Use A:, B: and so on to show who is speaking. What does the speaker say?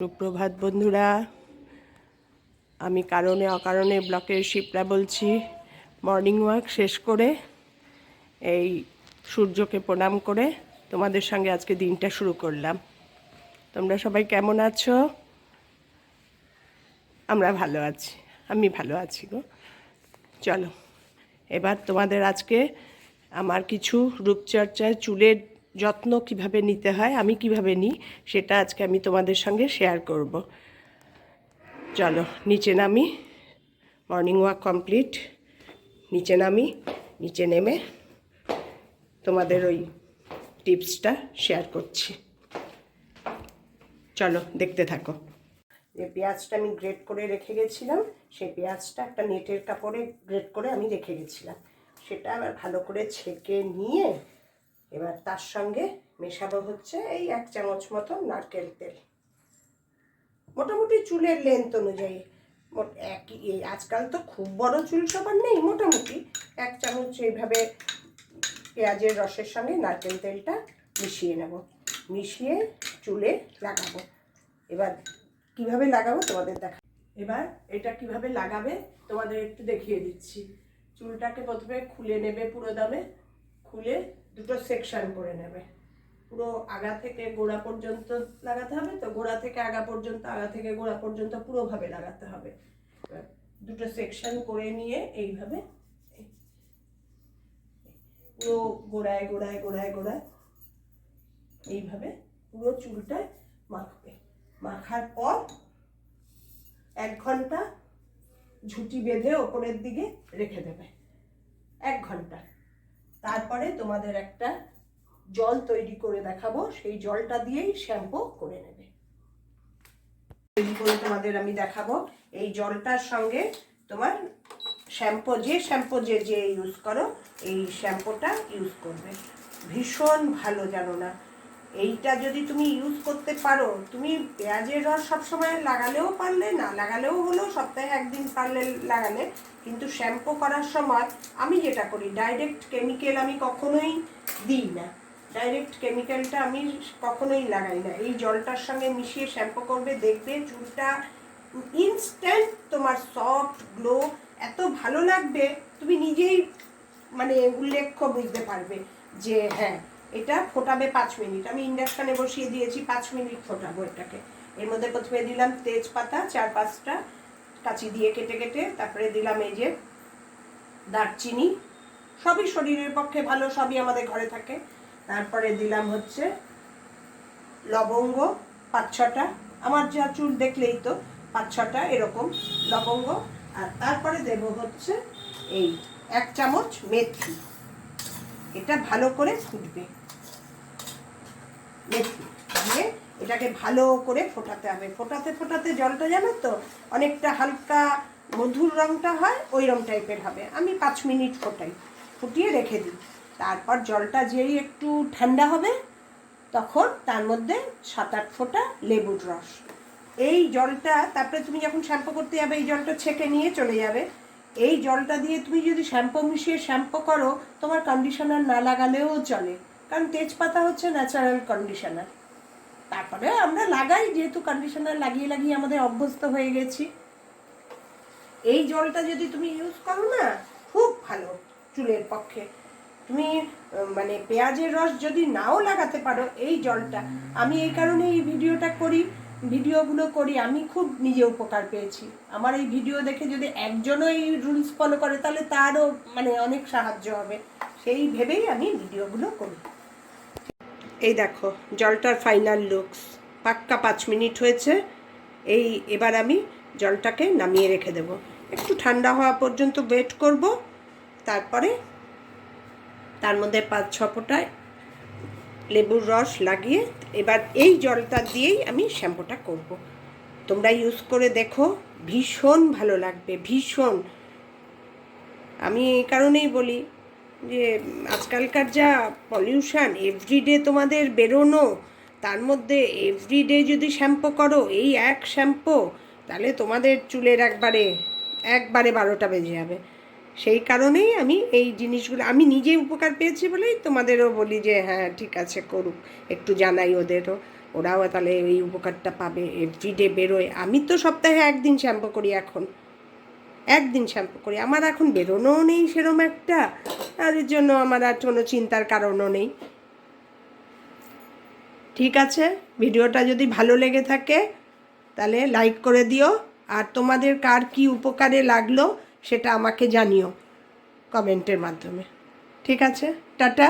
A: সুপ্রভাত বন্ধুরা, আমি কারণে অকারণে ব্লকের শিপ্রা বলছি। মর্নিং ওয়াক শেষ করে এই সূর্যকে প্রণাম করে তোমাদের সঙ্গে আজকে দিনটা শুরু করলাম। তোমরা সবাই কেমন আছো? আমরা ভালো আছি, আমি ভালো আছি গো। চলো এবার তোমাদের আজকে আমার কিছু রূপচর্চায় চুলের যত্ন কিভাবে নিতে হয়, আমি কিভাবে নিই, সেটা আজকে আমি তোমাদের সঙ্গে শেয়ার করব। চলো নিচে নামি, মর্নিং ওয়াক কমপ্লিট। নিচে নামি, নিচে নেমে তোমাদের ওই টিপসটা শেয়ার করছি। চলো দেখতে থাকো। যে পেঁয়াজটা আমি গ্রেট করে রেখে গেছিলাম, সেই পেঁয়াজটা একটা নেটের কাপড়ে গ্রেট করে আমি রেখে গেছিলাম, সেটা আবার ভালো করে ছেঁকে নিয়ে এবার তার সঙ্গে মেশাবো হচ্ছে এই 1 চামচ মতো নারকেল তেল। মোটামুটি চুলের লেন্থ অনুযায়ী আজকাল তো খুব বড় চুল সবার নেই, মোটামুটি 1 চামচ এইভাবে পেঁয়াজের রসের সঙ্গে নারকেল তেলটা মিশিয়ে নেব, মিশিয়ে চুলে লাগাবো। এবার কিভাবে লাগাবো তোমাদের দেখা। এবার এটা কিভাবে লাগাবে তোমাদের একটু দেখিয়ে দিচ্ছি। চুলটাকে প্রথমে খুলে নেবে, পুরো দামে খুলে দুটো সেকশন করে নেবে। পুরো আগা থেকে গোড়া পর্যন্ত লাগাতে হবে, তো গোড়া থেকে আগা পর্যন্ত, আগা থেকে গোড়া পর্যন্ত পুরোভাবে লাগাতে হবে। দুটো সেকশন করে নিয়ে এইভাবে পুরো গোড়ায় গোড়ায় গোড়ায় গোড়ায় এইভাবে পুরো চুলটা মাখবে। মাখার পর 1 ঘন্টা ঝুঁটি বেঁধে ওপরের দিকে রেখে দেবে, 1 ঘন্টা। তারপরে তোমাদের একটা জল তৈরি করে দেখাবো, সেই জলটা দিয়েই শ্যাম্পু করে নেবে। তৈরি করে তোমাদের আমি দেখাবো। এই জলটার সঙ্গে তোমার শ্যাম্পু, যে শ্যাম্পু যে ইউজ করো, এই শ্যাম্পুটা ইউজ করবে। ভীষণ ভালো, জানো না? এইটা যদি তুমি ইউজ করতে পারো, তুমি পেঁয়াজের রস সবসময় লাগালেও পারলে, না লাগালেও হলো, সপ্তাহে 1 দিন পারলে লাগালে, কিন্তু শ্যাম্পু করার সময় আমি যেটা করি, ডাইরেক্ট কেমিক্যাল আমি কখনোই দিই না। ডাইরেক্ট কেমিক্যালটা আমি কখনোই লাগাই না। এই জলটার সঙ্গে মিশিয়ে শ্যাম্পু করবে, দেখবে চুলটা ইনস্ট্যান্ট তোমার সফট গ্লো, এত ভালো লাগবে, তুমি নিজেই মানে উল্লেখ্য বুঝতে পারবে যে হ্যাঁ, এটা ফোটাবে 5 মিনিট। আমি ইন্ডাকশানে বসিয়ে দিয়েছি, 5 মিনিট ফোটাবো এটাকে। এর মধ্যে প্রথমে দিলাম তেজপাতা 4-5টা কাঁচি দিয়ে কেটে কেটে, তারপরে দিলাম এই যে দারচিনি, সবই শরীরের পক্ষে ভালো, সবই আমাদের ঘরে থাকে। তারপরে দিলাম হচ্ছে লবঙ্গ 5-6টা, আমার যা চুল দেখলেই তো 5-6টা এরকম লবঙ্গ। আর তারপরে দেব হচ্ছে এই 1 চামচ মেথি। এটা ভালো করে ফুটবে, মেথি দিয়ে এটাকে ভালো করে ফোটাতে হবে। ফোটাতে ফোটাতে জলটা, জানো তো, অনেকটা হালকা মধুর রঙটা হয়, ওই রং টাইপের হবে। আমি 5 মিনিট ফোটাই, ফুটিয়ে রেখে দিই। তারপর জলটা যেই একটু ঠান্ডা হবে, তখন তার মধ্যে 7-8 ফোঁটা লেবুর রস। এই জলটা তারপরে তুমি যখন শ্যাম্পু করতে যাবে, এই জলটা ছেঁকে নিয়ে চলে যাবে। এই জলটা দিয়ে তুমি যদি শ্যাম্পু মিশিয়ে শ্যাম্পু করো, তোমার কন্ডিশনার না লাগালেও চলে, কারণ তেজপাতা হচ্ছে ন্যাচারাল কন্ডিশনার। তারপরে আমরা লাগাই, যেহেতু কন্ডিশনার লাগিয়ে লাগিয়ে আমাদের অভ্যস্ত হয়ে গেছি। এই জলটা যদি তুমি ইউজ করো না, খুব ভালো চুলের পক্ষে। তুমি মানে পেঁয়াজের রস যদি নাও লাগাতে পারো, এই জলটা, আমি এই কারণে এই ভিডিওগুলো করি, আমি খুব নিজে উপকার পেয়েছি। আমার এই ভিডিও দেখে যদি একজনও এই রুলস ফলো করে, তাহলে তারও মানে অনেক সাহায্য হবে, সেই ভেবেই আমি ভিডিওগুলো করি। এই দেখো জলটার ফাইনাল লুকস, পাক্কা 5 মিনিট হয়েছে। এবার আমি জলটাকে নামিয়ে রেখে দেব, একটু ঠান্ডা হওয়া পর্যন্ত ওয়েট করব। তারপরে তার মধ্যে 5-6 ফোঁটা লেবুর রস লাগিয়ে এবার এই জলটা দিয়েই আমি শ্যাম্পুটা করব। তোমরা ইউজ করে দেখো, ভীষণ ভালো লাগবে, ভীষণ। আমি এই কারণেই বলি যে আজকালকার যা পলিউশন, এভরিডে তোমাদের বেরোনো, তার মধ্যে এভরিডে যদি শ্যাম্পু করো এই এক শ্যাম্পু, তাহলে তোমাদের চুলের একবারে 12টা বেজে যাবে। সেই কারণেই আমি এই জিনিসগুলো আমি নিজে উপকার পেয়েছি বলেই তোমাদেরও বলি যে হ্যাঁ ঠিক আছে করুক, একটু জানাই ওদেরও। ওরাও তাহলে এই উপকারটা পাবে। এভরিডে বেরোয়, আমি তো সপ্তাহে একদিন শ্যাম্পু করি, এখন একদিন শ্যাম্পু করি। আমার এখন বেরোনোও নেই সেরম একটা, আর এর জন্য আমার আর কোনো চিন্তার কারণও নেই। ঠিক আছে, ভিডিওটা যদি ভালো লেগে থাকে তাহলে লাইক করে দিও, আর তোমাদের কার কি উপকারে লাগলো সেটা আমাকে জানিও কমেন্টের মাধ্যমে। ঠিক আছে, টাটা।